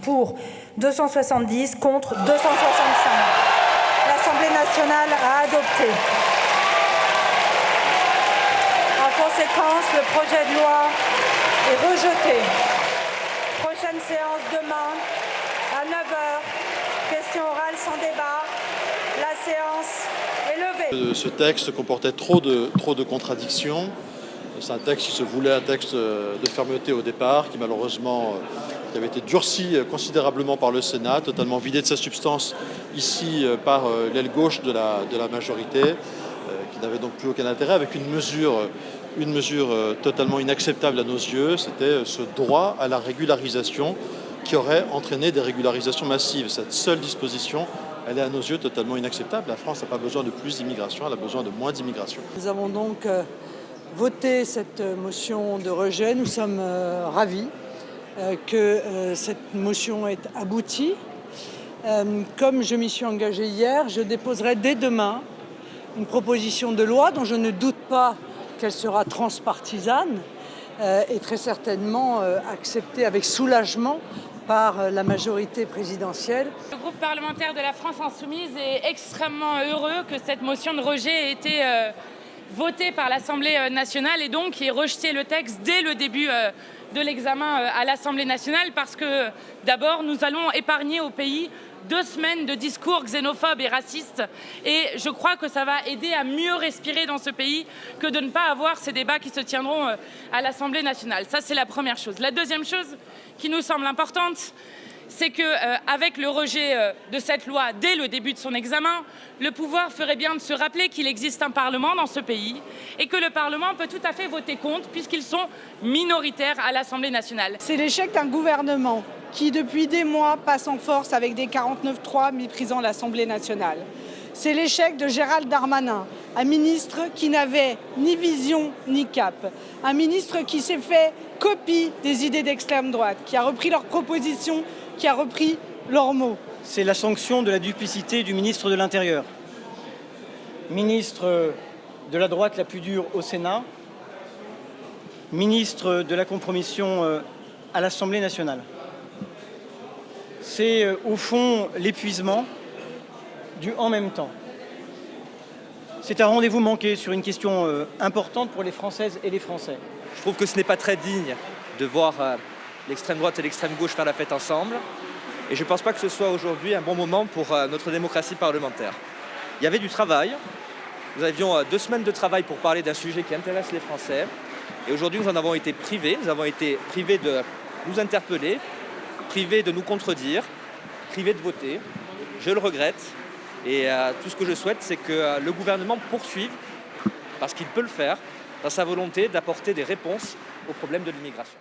pour 270 contre 265. L'Assemblée nationale a adopté. En conséquence, le projet de loi est rejeté. Prochaine séance demain à 9h. Question orale sans débat. La séance est levée. Ce texte comportait trop de contradictions. C'est un texte qui se voulait un texte de fermeté au départ, qui malheureusement qui avait été durci considérablement par le Sénat, totalement vidé de sa substance ici par l'aile gauche de la majorité, qui n'avait donc plus aucun intérêt, avec une mesure totalement inacceptable à nos yeux, c'était ce droit à la régularisation qui aurait entraîné des régularisations massives. Cette seule disposition, elle est à nos yeux totalement inacceptable. La France n'a pas besoin de plus d'immigration, elle a besoin de moins d'immigration. Nous avons donc voté cette motion de rejet. Nous sommes ravis que cette motion ait abouti. Comme je m'y suis engagée hier, je déposerai dès demain une proposition de loi dont je ne doute pas qu'elle sera transpartisane et très certainement acceptée avec soulagement par la majorité présidentielle. Le groupe parlementaire de la France Insoumise est extrêmement heureux que cette motion de rejet ait été votée par l'Assemblée nationale et donc ait rejeté le texte dès le début de l'examen à l'Assemblée nationale parce que d'abord nous allons épargner au pays 2 semaines de discours xénophobes et racistes et je crois que ça va aider à mieux respirer dans ce pays que de ne pas avoir ces débats qui se tiendront à l'Assemblée nationale. Ça, c'est la première chose. La deuxième chose qui nous semble importante, c'est qu'avec le rejet de cette loi dès le début de son examen, le pouvoir ferait bien de se rappeler qu'il existe un Parlement dans ce pays et que le Parlement peut tout à fait voter contre puisqu'ils sont minoritaires à l'Assemblée nationale. C'est l'échec d'un gouvernement qui, depuis des mois, passe en force avec des 49.3 méprisant l'Assemblée nationale. C'est l'échec de Gérald Darmanin, un ministre qui n'avait ni vision ni cap, un ministre qui s'est fait copie des idées d'extrême droite, qui a repris leurs propositions, qui a repris leurs mots. C'est la sanction de la duplicité du ministre de l'Intérieur. Ministre de la droite la plus dure au Sénat, ministre de la compromission à l'Assemblée nationale. C'est au fond l'épuisement du « en même temps ». C'est un rendez-vous manqué sur une question importante pour les Françaises et les Français. Je trouve que ce n'est pas très digne de voir l'extrême droite et l'extrême gauche faire la fête ensemble. Et je ne pense pas que ce soit aujourd'hui un bon moment pour notre démocratie parlementaire. Il y avait du travail. Nous avions 2 semaines de travail pour parler d'un sujet qui intéresse les Français. Et aujourd'hui, nous en avons été privés. Nous avons été privés de nous interpeller, privés de nous contredire, privés de voter. Je le regrette. Et tout ce que je souhaite, c'est que le gouvernement poursuive, parce qu'il peut le faire, dans sa volonté d'apporter des réponses aux problèmes de l'immigration.